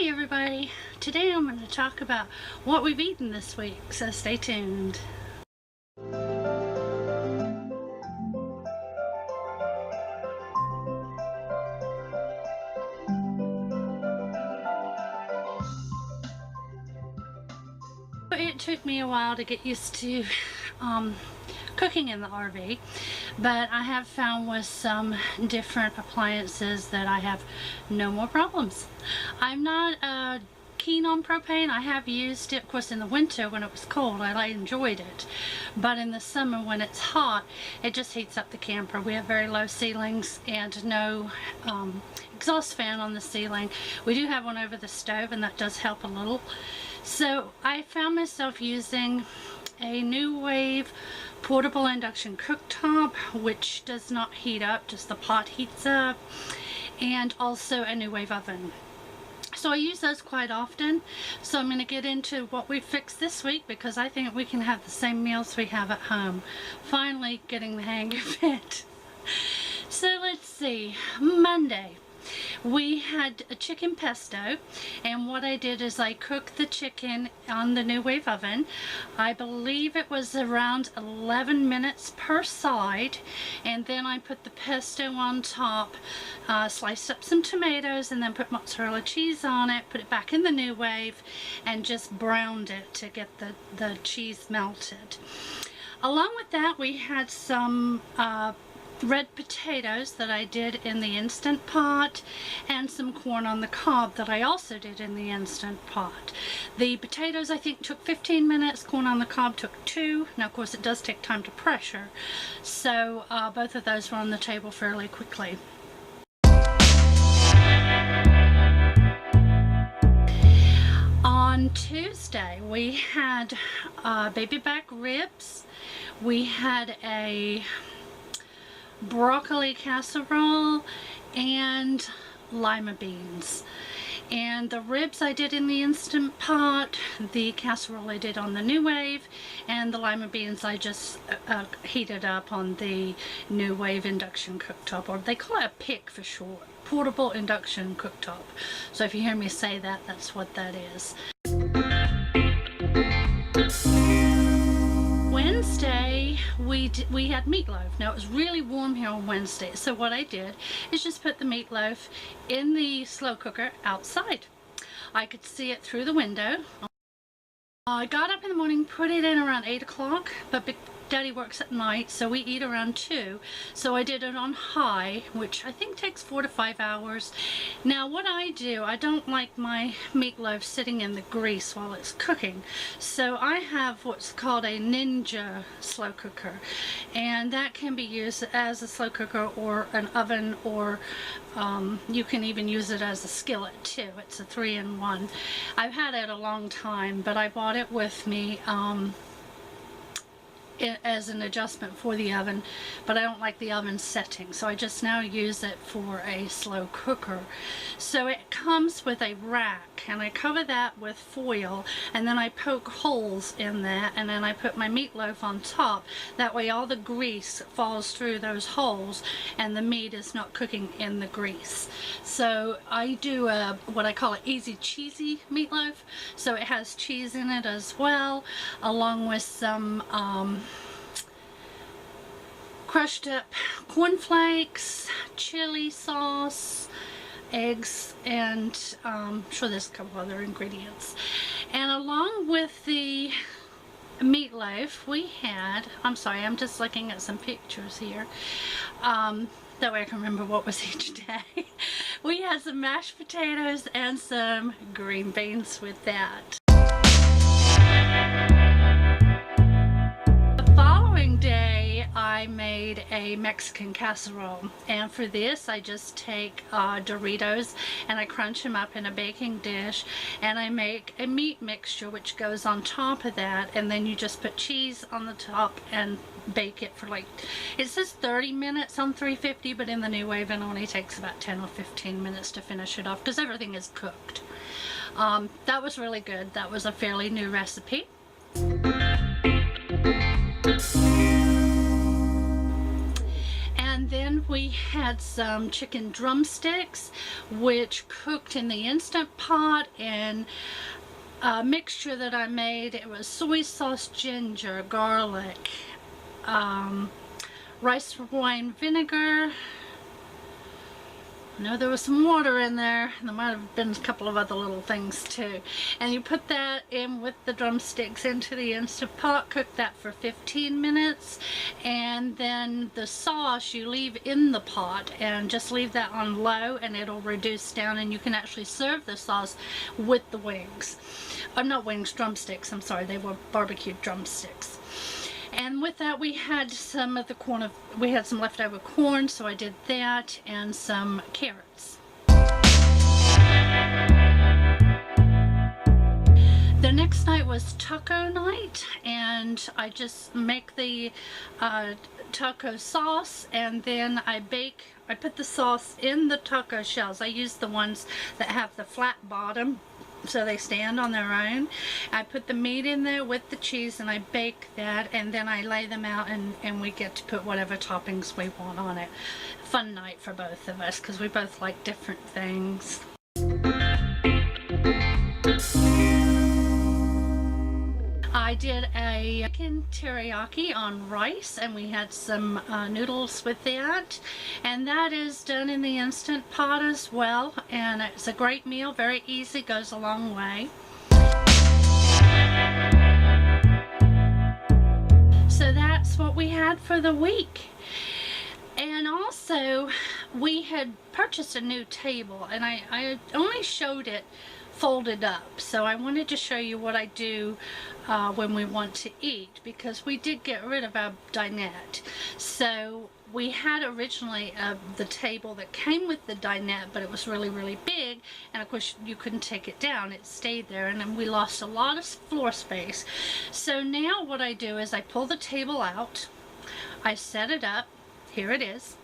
Hi everybody! Today I'm going to talk about what we've eaten this week, so stay tuned. It took me a while to get used to cooking in the RV, but I have found with some different appliances that I have no more problems. I'm not keen on propane. I have used it, of course, in the winter when it was cold. I enjoyed it, but in the summer when it's hot, it just heats up the camper. We have very low ceilings and no exhaust fan on the ceiling. We do have one over the stove, and that does help a little. So I found myself using a NuWave portable induction cooktop, which does not heat up, just the pot heats up, and also a NuWave oven. So I use those quite often. So I'm going to get into what we fixed this week, because I think we can have the same meals we have at home. Finally getting the hang of it. So let's see. Monday, we had a chicken pesto, and what I did is I cooked the chicken on the NuWave oven. I believe it was around 11 minutes per side, and then I put the pesto on top, sliced up some tomatoes, and then put mozzarella cheese on it, put it back in the NuWave, and just browned it to get the cheese melted. Along with that, we had some red potatoes that I did in the Instant Pot, and some corn on the cob that I also did in the Instant Pot. The potatoes I think took 15 minutes, corn on the cob took 2. Now of course it does take time to pressure, so both of those were on the table fairly quickly. On Tuesday we had baby back ribs, we had a broccoli casserole, and lima beans. And the ribs I did in the Instant Pot, the casserole I did on the NuWave, and the lima beans I just heated up on the NuWave induction cooktop, or they call it a PIC for short, portable induction cooktop. So if you hear me say that, that's what that is. Wednesday we had meatloaf. Now it was really warm here on Wednesday, so what I did is just put the meatloaf in the slow cooker outside. I could see it through the window. I got up in the morning, put it in around 8 o'clock, but Big Daddy works at night, so we eat around 2. So I did it on high, which I think takes 4 to 5 hours. Now what I do, I don't like my meatloaf sitting in the grease while it's cooking. So I have what's called a Ninja slow cooker, and that can be used as a slow cooker or an oven, or you can even use it as a skillet too. It's a 3-in-1. I've had it a long time, but I bought it with me as an adjustment for the oven, but I don't like the oven setting, so I just now use it for a slow cooker. So it comes with a rack, and I cover that with foil, and then I poke holes in that, and then I put my meatloaf on top. That way all the grease falls through those holes and the meat is not cooking in the grease. So I do what I call an easy cheesy meatloaf, so it has cheese in it as well, along with some crushed up cornflakes, chili sauce, eggs, and I'm sure there's a couple other ingredients. And along with the meatloaf we had, I'm sorry, I'm just looking at some pictures here, that way I can remember what was each day. We had some mashed potatoes and some green beans with that. The following day I made a Mexican casserole, and for this I just take Doritos and I crunch them up in a baking dish, and I make a meat mixture which goes on top of that, and then you just put cheese on the top and bake it for, like, it says 30 minutes on 350, but in the NuWave it only takes about 10 or 15 minutes to finish it off because everything is cooked. That was really good. That was a fairly new recipe. And And then we had some chicken drumsticks, which cooked in the Instant Pot, and a mixture that I made. It was soy sauce, ginger, garlic, rice wine vinegar. I know there was some water in there. There might have been a couple of other little things too. And you put that in with the drumsticks into the Instant Pot, cook that for 15 minutes, and then the sauce you leave in the pot and just leave that on low and it'll reduce down, and you can actually serve the sauce with the wings. Not wings, drumsticks, I'm sorry, they were barbecued drumsticks. And with that we had some of the corn, we had some leftover corn, so I did that, and some carrots. The next night was taco night, and I just make the taco sauce, and then I put the sauce in the taco shells. I use the ones that have the flat bottom, so they stand on their own. I put the meat in there with the cheese and I bake that, and then I lay them out, and we get to put whatever toppings we want on it. Fun night for both of us because we both like different things. I did a chicken teriyaki on rice, and we had some noodles with that, and that is done in the Instant Pot as well, and it's a great meal, very easy, goes a long way. So that's what we had for the week. And also we had purchased a new table, and I only showed it folded up, so I wanted to show you what I do when we want to eat, because we did get rid of our dinette. So we had originally the table that came with the dinette, but it was really big, and of course you couldn't take it down, it stayed there, and then we lost a lot of floor space. So now what I do is I pull the table out, I set it up, here it is.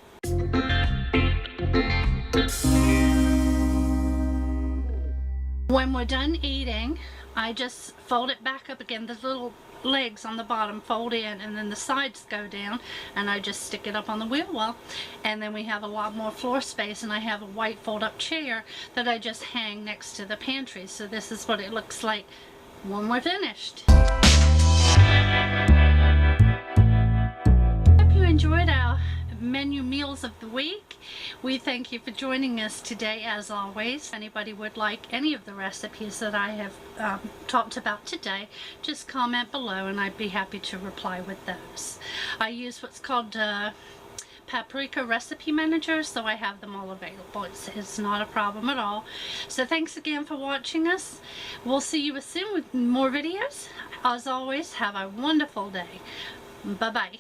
When we're done eating, I just fold it back up again. The little legs on the bottom fold in, and then the sides go down, and I just stick it up on the wheel well, and then we have a lot more floor space, and I have a white fold-up chair that I just hang next to the pantry. So this is what it looks like when we're finished. Hope you enjoyed our menu meals of the week. We thank you for joining us today. As always, if anybody would like any of the recipes that I have talked about today, just comment below and I'd be happy to reply with those. I use what's called Paprika Recipe Manager, so I have them all available. It's not a problem at all. So thanks again for watching us. We'll see you soon with more videos. As always, have a wonderful day. Bye-bye.